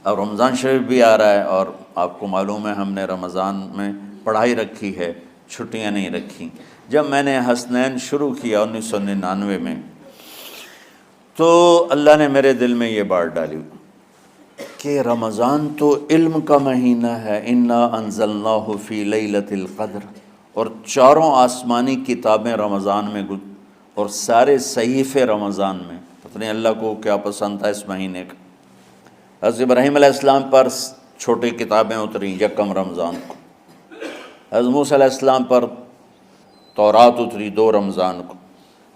اب رمضان شریف بھی آ رہا ہے، اور آپ کو معلوم ہے ہم نے رمضان میں پڑھائی رکھی ہے، چھٹیاں نہیں رکھی۔ جب میں نے حسنین شروع کیا 1999 میں، تو اللہ نے میرے دل میں یہ بات ڈالی کہ رمضان تو علم کا مہینہ ہے، انا انزلناہ فی لیلۃ القدر، اور چاروں آسمانی کتابیں رمضان میں اور سارے صحیفے رمضان میں۔ پتہ نہیں اللہ کو کیا پسند تھا اس مہینے کا۔ حضرت ابراہیم علیہ السلام پر چھوٹی کتابیں اتریں یکم رمضان کو، حضرت موسیٰ علیہ السلام پر تورات اتری 2 رمضان کو،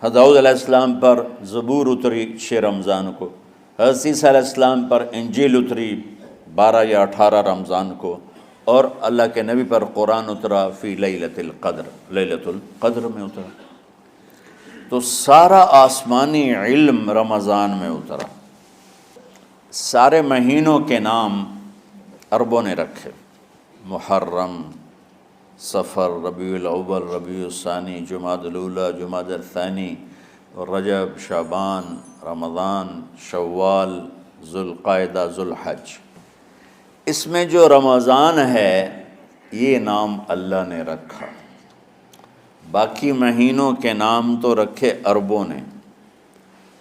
حضرت داؤد علیہ السلام پر زبور اتری 6 رمضان کو، حضرت عیسیٰ علیہ السلام پر انجیل اتری 12 یا 18 رمضان کو، اور اللہ کے نبی پر قرآن اترا فی لیلۃ القدر، لیلۃ القدر میں اترا۔ تو سارا آسمانی علم رمضان میں اترا۔ سارے مہینوں کے نام عربوں نے رکھے، محرم، صفر، ربیع الاول، ربیع الثانی، جمادی الاولیٰ، جمادی الثانی، رجب، شعبان، رمضان، شوال، ذوالقعدہ، ذوالحج۔ اس میں جو رمضان ہے یہ نام اللہ نے رکھا، باقی مہینوں کے نام تو رکھے عربوں نے۔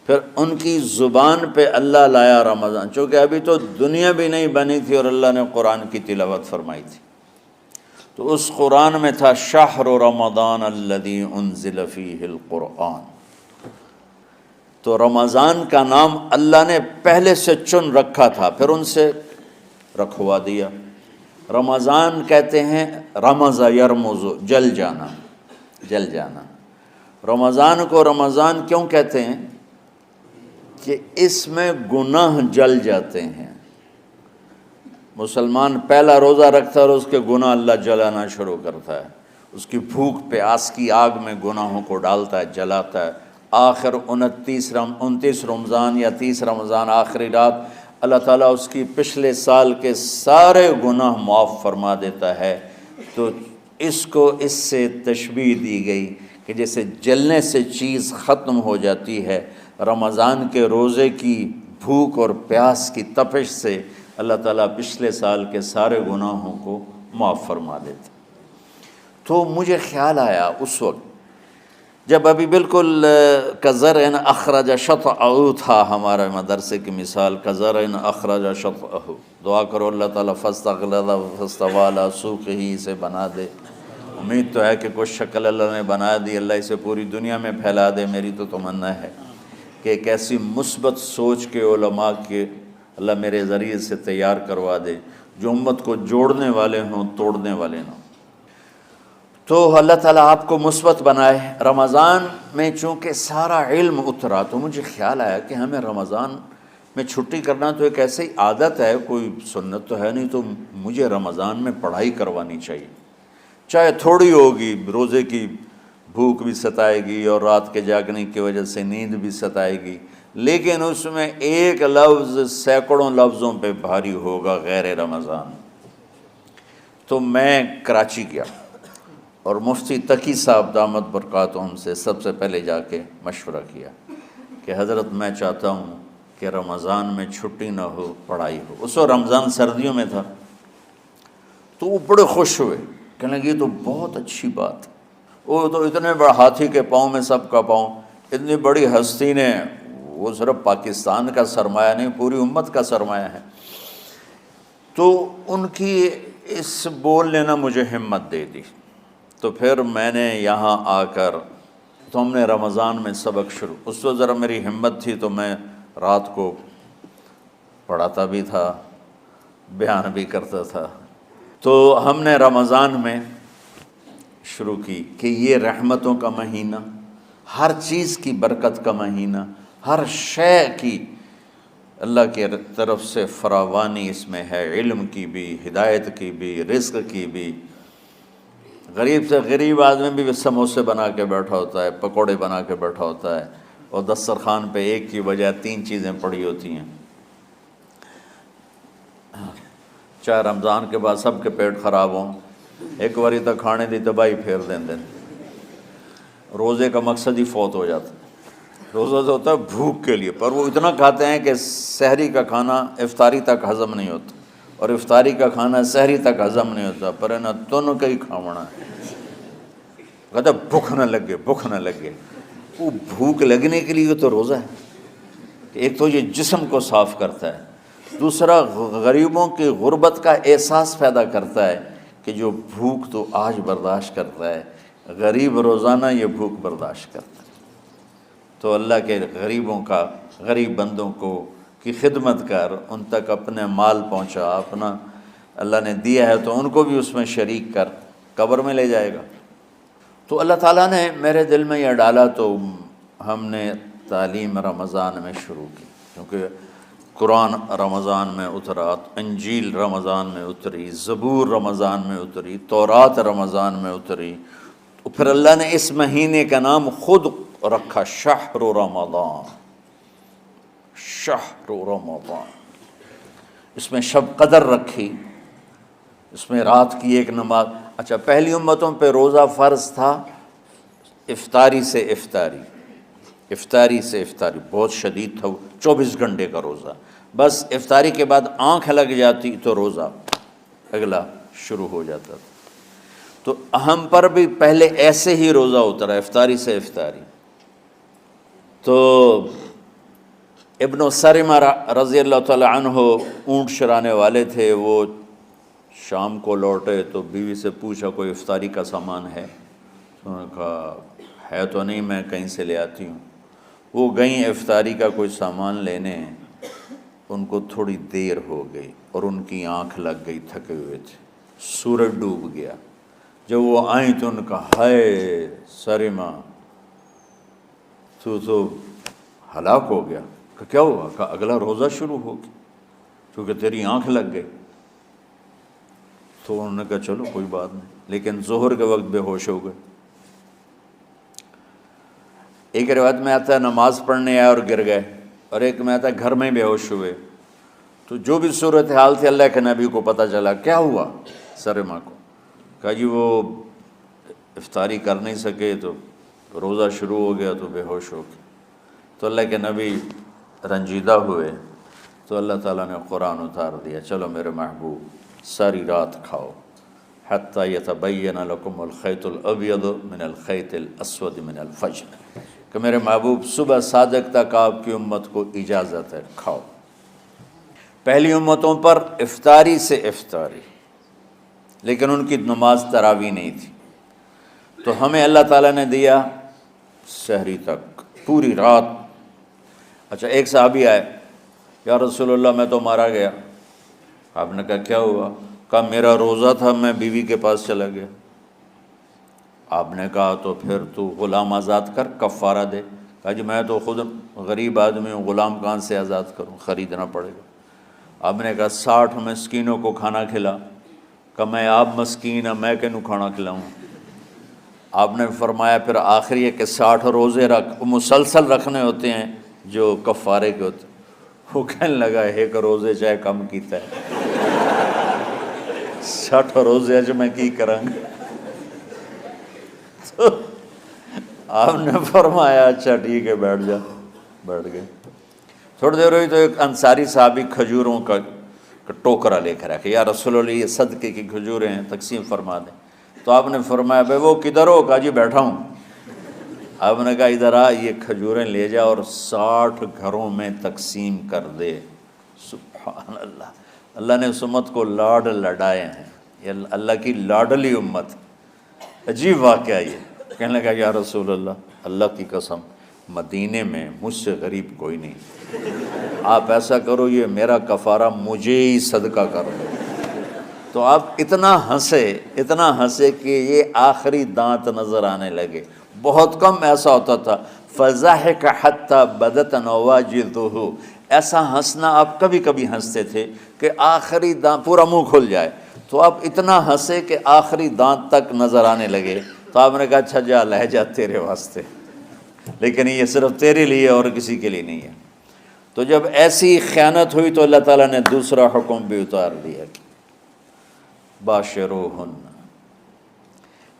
پھر ان کی زبان پہ اللہ لایا رمضان، چونکہ ابھی تو دنیا بھی نہیں بنی تھی اور اللہ نے قرآن کی تلاوت فرمائی تھی، تو اس قرآن میں تھا شہر رمضان الذی انزل فیہ القرآن۔ تو رمضان کا نام اللہ نے پہلے سے چن رکھا تھا، پھر ان سے رکھوا دیا۔ رمضان کہتے ہیں رمض یرمز، جل جانا، جل جانا۔ رمضان کو رمضان کیوں کہتے ہیں؟ کہ اس میں گناہ جل جاتے ہیں۔ مسلمان پہلا روزہ رکھتا ہے اور اس کے گناہ اللہ جلانا شروع کرتا ہے، اس کی بھوک پیاس کی آگ میں گناہوں کو ڈالتا ہے، جلاتا ہے۔ آخر 29 رمضان یا 30 رمضان آخری رات اللہ تعالیٰ اس کی پچھلے سال کے سارے گناہ معاف فرما دیتا ہے۔ تو اس کو اس سے تشبیہ دی گئی کہ جیسے جلنے سے چیز ختم ہو جاتی ہے، رمضان کے روزے کی بھوک اور پیاس کی تپش سے اللہ تعالیٰ پچھلے سال کے سارے گناہوں کو معاف فرما دیتا۔ تو مجھے خیال آیا اس وقت جب ابھی بالکل کزرع اخرج شطأہ تھا، ہمارے مدرسے کی مثال کزرع اخرج شطأہ، دعا کرو اللہ تعالیٰ فاستغلظ فاستوی علی سوقہ سے بنا دے۔ امید تو ہے کہ کچھ شکل اللہ نے بنا دی، اللہ اسے پوری دنیا میں پھیلا دے۔ میری تو تمنا ہے کہ ایک ایسی مثبت سوچ کے علماء کے اللہ میرے ذریعے سے تیار کروا دے جو امت کو جوڑنے والے ہوں، توڑنے والے نہ ہوں۔ تو اللہ تعالیٰ آپ کو مثبت بنائے۔ رمضان میں چونکہ سارا علم اترا تو مجھے خیال آیا کہ ہمیں رمضان میں چھٹی کرنا تو ایک ایسی عادت ہے، کوئی سنت تو ہے نہیں، تو مجھے رمضان میں پڑھائی کروانی چاہیے، چاہے تھوڑی ہوگی۔ روزے کی بھوک بھی ستائے گی اور رات کے جاگنے کی وجہ سے نیند بھی ستائے گی، لیکن اس میں ایک لفظ سینکڑوں لفظوں پہ بھاری ہوگا، غیر رمضان۔ تو میں کراچی گیا اور مفتی تقی صاحب دامت برکاتہم سے سب سے پہلے جا کے مشورہ کیا کہ حضرت میں چاہتا ہوں کہ رمضان میں چھٹی نہ ہو، پڑھائی ہو۔ اس وقت رمضان سردیوں میں تھا، تو وہ بڑے خوش ہوئے، کہنے لگے یہ تو بہت اچھی بات۔ وہ تو اتنے بڑے ہاتھی کے پاؤں میں سب کا پاؤں، اتنی بڑی ہستی نے، وہ صرف پاکستان کا سرمایہ نہیں پوری امت کا سرمایہ ہے۔ تو ان کی اس بولنے نے مجھے ہمت دے دی۔ تو پھر میں نے یہاں آ کر تو ہم نے رمضان میں سبق شروع، اس وقت ذرا میری ہمت تھی تو میں رات کو پڑھاتا بھی تھا، بیان بھی کرتا تھا۔ تو ہم نے رمضان میں شروع کی کہ یہ رحمتوں کا مہینہ، ہر چیز کی برکت کا مہینہ، ہر شے کی اللہ کی طرف سے فراوانی اس میں ہے، علم کی بھی، ہدایت کی بھی، رزق کی بھی۔ غریب سے غریب آدمی بھی سموسے بنا کے بیٹھا ہوتا ہے، پکوڑے بنا کے بیٹھا ہوتا ہے، اور دسترخوان پہ ایک کی بجائے 3 چیزیں پڑی ہوتی ہیں۔ چاہے رمضان کے بعد سب کے پیٹ خراب ہوں، ایک باری تک کھانے دی تباہی پھیر دیں۔ روزے کا مقصد ہی فوت ہو جاتا ہے۔ روزہ تو ہوتا ہے بھوک کے لیے، پر وہ اتنا کھاتے ہیں کہ سحری کا کھانا افطاری تک ہضم نہیں ہوتا، اور افطاری کا کھانا سحری تک ہضم نہیں ہوتا، پر نہ تن کئی کھاونا ہے، کہتا بھوک نہ لگے، بھوک نہ لگے۔ وہ بھوک لگنے کے لیے تو روزہ ہے کہ ایک تو یہ جسم کو صاف کرتا ہے، دوسرا غریبوں کی غربت کا احساس پیدا کرتا ہے کہ جو بھوک تو آج برداشت کرتا ہے، غریب روزانہ یہ بھوک برداشت کرتا ہے۔ تو اللہ کے غریب بندوں کی خدمت کر، ان تک اپنے مال پہنچا، اپنا اللہ نے دیا ہے تو ان کو بھی اس میں شریک کر، قبر میں لے جائے گا۔ تو اللہ تعالیٰ نے میرے دل میں یہ ڈالا، تو ہم نے تعلیم رمضان میں شروع کی، کیونکہ قرآن رمضان میں اترا، انجیل رمضان میں اتری، زبور رمضان میں اتری، تورات رمضان میں اتری، تو پھر اللہ نے اس مہینے کا نام خود رکھا شہر رمضان، شہر رمضان۔ اس میں شب قدر رکھی، اس میں رات کی ایک نماز۔ اچھا، پہلی امتوں پہ روزہ فرض تھا افطاری سے افطاری، افطاری سے افطاری، بہت شدید تھا، 24 گھنٹے کا روزہ، بس افطاری کے بعد آنکھ لگ جاتی تو روزہ اگلا شروع ہو جاتا تھا۔ تو ہم پر بھی پہلے ایسے ہی روزہ اترا، افطاری سے افطاری۔ تو ابن سرمہ رضی اللہ تعالی عنہ اونٹ چرانے والے تھے، وہ شام کو لوٹے تو بیوی سے پوچھا کوئی افطاری کا سامان ہے؟ انہوں نے کہا ہے تو نہیں، میں کہیں سے لے آتی ہوں۔ وہ گئیں افطاری کا کوئی سامان لینے، ان کو تھوڑی دیر ہو گئی اور ان کی آنکھ لگ گئی، تھکے ہوئے تھے، سورج ڈوب گیا۔ جب وہ آئیں تو ان کا ہائے سرمہ تو ہلاک ہو گیا۔ کہ کیا ہوا؟ کہ اگلا روزہ شروع ہو گیا کیونکہ تیری آنکھ لگ گئی۔ تو انہوں نے کہا چلو کوئی بات نہیں، لیکن ظہر کے وقت بے ہوش ہو گئے۔ ایک روایت میں آتا ہے نماز پڑھنے آئے اور گر گئے، اور ایک میں آتا ہے گھر میں بے ہوش ہوئے۔ تو جو بھی صورتحال تھی اللہ کے نبی کو پتہ چلا۔ کیا ہوا سرمہ کو؟ کہا جی وہ افطاری کر نہیں سکے تو روزہ شروع ہو گیا تو بے ہوش ہو گئے۔ تو اللہ کے نبی رنجیدہ ہوئے، تو اللہ تعالیٰ نے قرآن اتار دیا، چلو میرے محبوب ساری رات کھاؤ حتیٰ یتبین لکم الخیط الابیض من الخیط الاسود من الفجر، کہ میرے محبوب صبح صادق تک آپ کی امت کو اجازت ہے، کھاؤ۔ پہلی امتوں پر افطاری سے افطاری، لیکن ان کی نماز تراویح نہیں تھی۔ تو ہمیں اللہ تعالیٰ نے دیا سحری تک، پوری رات۔ اچھا، ایک صحابی آئے، یا رسول اللہ میں تو مارا گیا۔ آپ نے کہا کیا ہوا؟ کہا میرا روزہ تھا، میں بیوی کے پاس چلا گیا۔ آپ نے کہا تو پھر تو غلام آزاد کر، کفارہ دے۔ کہا جی میں تو خود غریب آدمی ہوں، غلام کہاں سے آزاد کروں، خریدنا پڑے گا۔ آپ نے کہا 60 مسکینوں کو کھانا کھلا۔ کہ میں آپ مسکین ہیں، میں کینوں کھانا کھلاؤں؟ آپ نے فرمایا پھر آخری ہے کہ 60 روزے رکھ، وہ مسلسل رکھنے ہوتے ہیں جو کفارے کے ہوتے ہیں۔ وہ کہنے لگا ایک روزے چاہے کم کیتا ہے، 60 روزے اج میں کی کروں گا؟ تو آپ نے فرمایا اچھا ٹھیک ہے بیٹھ جا۔ بیٹھ گئے۔ تھوڑی دیر ہوئی تو ایک انصاری صحابی کھجوروں کا ٹوکرا لے کر رکھے، یا رسول اللہ یہ صدقے کی کھجوریں ہیں، تقسیم فرما دیں۔ تو آپ نے فرمایا بھائی وہ کدھر ہو؟ کہا جی بیٹھا ہوں۔ آپ نے کہا ادھر آ، یہ کھجوریں لے جا اور 60 گھروں میں تقسیم کر دے۔ سبحان اللہ، اللہ نے اس امت کو لاڈ لڈائے ہیں، یہ اللہ کی لاڈلی امت۔ عجیب واقعہ یہ، کہنے لگا یا رسول اللہ کی قسم مدینے میں مجھ سے غریب کوئی نہیں، آپ ایسا کرو یہ میرا کفارہ مجھے ہی صدقہ کر دو۔ تو آپ اتنا ہنسے کہ یہ آخری دانت نظر آنے لگے۔ بہت کم ایسا ہوتا تھا فضحک حتی بدت نواجذہ، ایسا ہنسنا آپ کبھی کبھی ہنستے تھے کہ آخری دانت پورا منہ کھل جائے۔ تو آپ اتنا ہنسے کہ آخری دانت تک نظر آنے لگے۔ تو آپ نے کہا اچھا جا لہ جا تیرے واسطے، لیکن یہ صرف تیرے لیے اور کسی کے لیے نہیں ہے۔ تو جب ایسی خیانت ہوئی تو اللہ تعالیٰ نے دوسرا حکم بھی اتار دیا، باشروہن،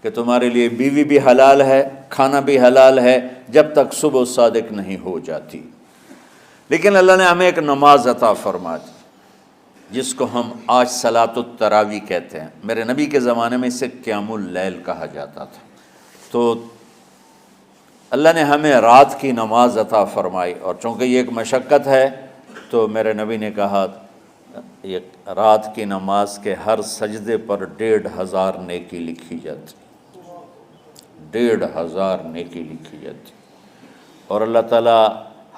کہ تمہارے لیے بیوی بھی حلال ہے، کھانا بھی حلال ہے، جب تک صبح صادق نہیں ہو جاتی۔ لیکن اللہ نے ہمیں ایک نماز عطا فرما دی جس کو ہم آج صلاۃ التراویح کہتے ہیں۔ میرے نبی کے زمانے میں اسے قیام اللیل کہا جاتا تھا۔ تو اللہ نے ہمیں رات کی نماز عطا فرمائی، اور چونکہ یہ ایک مشقت ہے تو میرے نبی نے کہا یہ رات کی نماز کے ہر سجدے پر 1500 نیکی لکھی جاتی، 1500 نیکی لکھی جاتی، اور اللہ تعالیٰ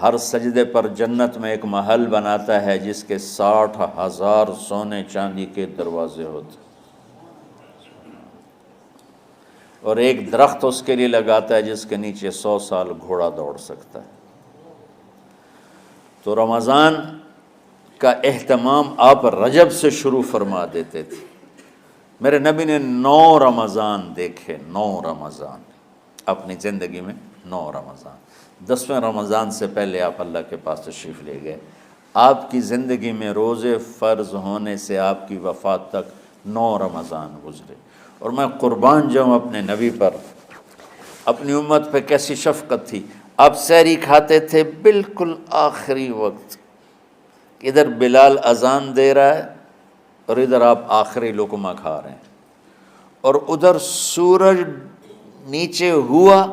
ہر سجدے پر جنت میں ایک محل بناتا ہے جس کے 60,000 سونے چاندی کے دروازے ہوتے، اور ایک درخت اس کے لیے لگاتا ہے جس کے نیچے 100 سال گھوڑا دوڑ سکتا ہے۔ تو رمضان کا اہتمام آپ رجب سے شروع فرما دیتے تھے۔ میرے نبی نے 9 رمضان دیکھے، 9 رمضان اپنی زندگی میں، 9 رمضان۔ 10ویں رمضان سے پہلے آپ اللہ کے پاس تشریف لے گئے۔ آپ کی زندگی میں روزے فرض ہونے سے آپ کی وفات تک 9 رمضان گزرے، اور میں قربان جاؤں اپنے نبی پر، اپنی امت پہ کیسی شفقت تھی۔ آپ سحری کھاتے تھے بالکل آخری وقت، ادھر بلال اذان دے رہا ہے اور ادھر آپ آخری لقمہ کھا رہے ہیں، اور ادھر سورج نیچے ہوا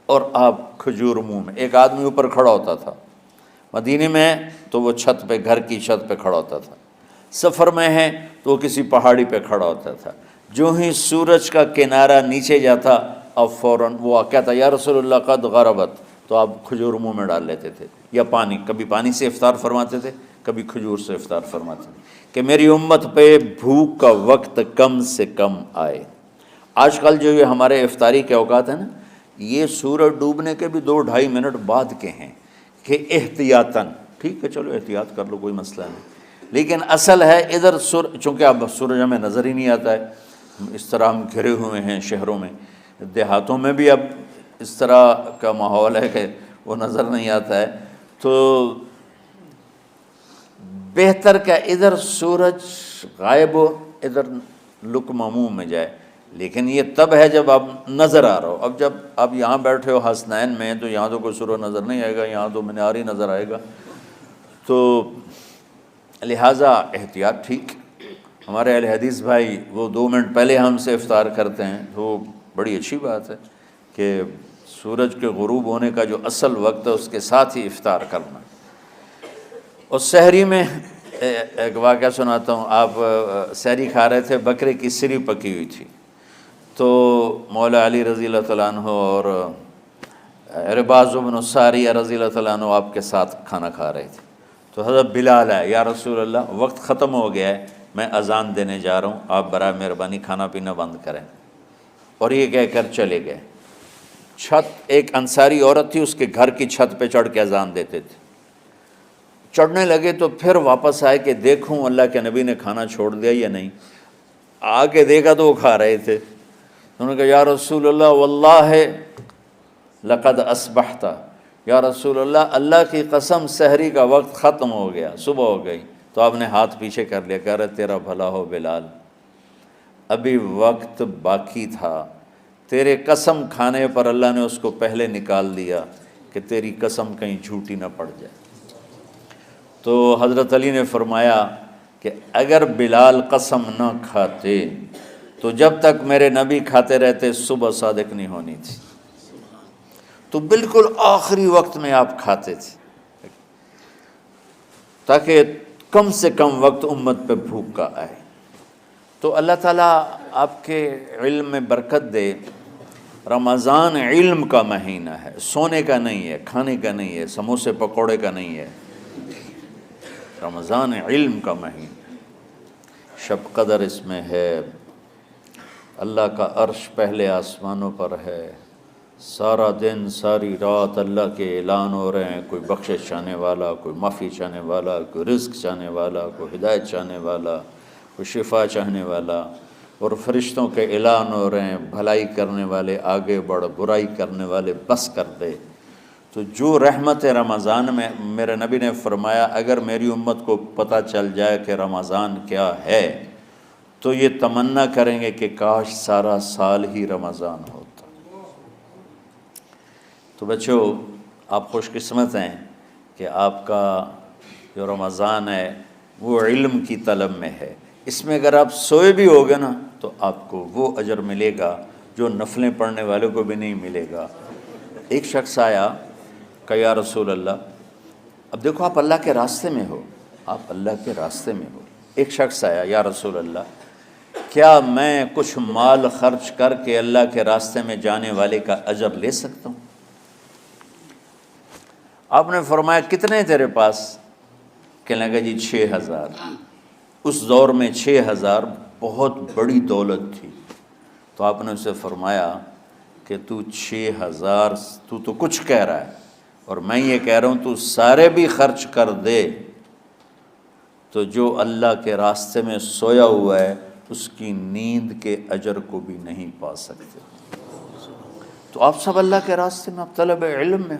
اور آپ کھجور منہ میں۔ ایک آدمی اوپر کھڑا ہوتا تھا مدینے میں تو وہ چھت پہ، گھر کی چھت پہ کھڑا ہوتا تھا، سفر میں ہے تو وہ کسی پہاڑی پہ کھڑا ہوتا تھا، جو ہی سورج کا کنارہ نیچے جاتا اب فوراً وہ کہتا یا رسول اللہ قد غربت، تو آپ کھجور منہ میں ڈال لیتے تھے، یا پانی، کبھی پانی سے افطار فرماتے تھے، کبھی کھجور سے افطار فرماتے تھے، کہ میری امت پہ بھوک کا وقت کم سے کم آئے۔ آج کل جو یہ ہمارے افطاری کے اوقات ہیں نا، یہ سورج ڈوبنے کے بھی 2-2.5 منٹ بعد کے ہیں، کہ احتیاطاً، ٹھیک ہے چلو احتیاط کر لو کوئی مسئلہ نہیں، لیکن اصل ہے ادھر چونکہ اب سورج ہمیں نظر ہی نہیں آتا ہے، اس طرح ہم گھرے ہوئے ہیں شہروں میں، دیہاتوں میں بھی اب اس طرح کا ماحول ہے کہ وہ نظر نہیں آتا ہے، تو بہتر کہ ادھر سورج غائب ہو، ادھر لقمہ منہ میں جائے، لیکن یہ تب ہے جب آپ نظر آ رہا ہو۔ اب جب آپ یہاں بیٹھے ہو حسنین میں تو یہاں تو کوئی سورج نظر نہیں آئے گا، یہاں تو مینار ہی نظر آئے گا، تو لہٰذا احتیاط ٹھیک۔ ہمارے اہل حدیث بھائی وہ 2 منٹ پہلے ہم سے افطار کرتے ہیں، تو بڑی اچھی بات ہے کہ سورج کے غروب ہونے کا جو اصل وقت ہے اس کے ساتھ ہی افطار کرنا۔ اور سحری میں ایک واقعہ سناتا ہوں، آپ سحری کھا رہے تھے، بکرے کی سری پکی ہوئی تھی، تو مولا علی رضی اللہ تعالیٰ عنہ اور عرباض بن ساریہ رضی اللہ تعالیٰ عنہ آپ کے ساتھ کھانا کھا رہے تھے، تو حضرت بلال ہے، یا رسول اللہ وقت ختم ہو گیا ہے، میں اذان دینے جا رہا ہوں، آپ برائے مہربانی کھانا پینا بند کریں، اور یہ کہہ کر چلے گئے۔ چھت، ایک انصاری عورت تھی، اس کے گھر کی چھت پہ چڑھ کے اذان دیتے تھے، چڑھنے لگے تو پھر واپس آئے کہ دیکھوں اللہ کے نبی نے کھانا چھوڑ دیا یا نہیں، آگے دیکھا تو وہ کھا رہے تھے، انہوں نے کہا یا رسول اللہ واللہ لقد اصبحت، یا رسول اللہ اللہ کی قسم سحری کا وقت ختم ہو گیا، صبح ہو گئی۔ تو آپ نے ہاتھ پیچھے کر لیا، کہہ رہے تیرا بھلا ہو بلال، ابھی وقت باقی تھا، تیرے قسم کھانے پر اللہ نے اس کو پہلے نکال دیا کہ تیری قسم کہیں جھوٹی نہ پڑ جائے۔ تو حضرت علی نے فرمایا کہ اگر بلال قسم نہ کھاتے تو جب تک میرے نبی کھاتے رہتے صبح صادق نہیں ہونی تھی، تو بالکل آخری وقت میں آپ کھاتے تھے تاکہ کم سے کم وقت امت پہ بھوک کا آئے۔ تو اللہ تعالیٰ آپ کے علم میں برکت دے۔ رمضان علم کا مہینہ ہے، سونے کا نہیں ہے، کھانے کا نہیں ہے، سموسے پکوڑے کا نہیں ہے، رمضان علم کا مہینہ، شب قدر اس میں ہے، اللہ کا عرش پہلے آسمانوں پر ہے، سارا دن ساری رات اللہ کے اعلان ہو رہے ہیں، کوئی بخشش چاہنے والا، کوئی معافی چاہنے والا، کوئی رزق چاہنے والا، کوئی ہدایت چاہنے والا، کوئی شفا چاہنے والا، اور فرشتوں کے اعلان ہو رہے ہیں، بھلائی کرنے والے آگے بڑھ، برائی کرنے والے بس کر دے۔ تو جو رحمت رمضان میں، میرے نبی نے فرمایا اگر میری امت کو پتہ چل جائے کہ رمضان کیا ہے تو یہ تمنا کریں گے کہ کاش سارا سال ہی رمضان ہوتا۔ تو بچوں، آپ خوش قسمت ہیں کہ آپ کا جو رمضان ہے وہ علم کی طلب میں ہے۔ اس میں اگر آپ سوئے بھی ہوگے نا تو آپ کو وہ اجر ملے گا جو نفلیں پڑھنے والوں کو بھی نہیں ملے گا۔ ایک شخص آیا کہ یا رسول اللہ، اب دیکھو آپ اللہ کے راستے میں ہو، آپ اللہ کے راستے میں ہو۔ ایک شخص آیا، یا رسول اللہ، کیا میں کچھ مال خرچ کر کے اللہ کے راستے میں جانے والے کا اجر لے سکتا ہوں؟ آپ نے فرمایا کتنے تیرے پاس؟ کہنے لگا جی 6000۔ اس دور میں 6000 بہت بڑی دولت تھی۔ تو آپ نے اسے فرمایا کہ تو 6000 تو کچھ کہہ رہا ہے، اور میں یہ کہہ رہا ہوں تو سارے بھی خرچ کر دے تو جو اللہ کے راستے میں سویا ہوا ہے اس کی نیند کے اجر کو بھی نہیں پا سکتے۔ تو آپ سب اللہ کے راستے میں، آپ طلب علم میں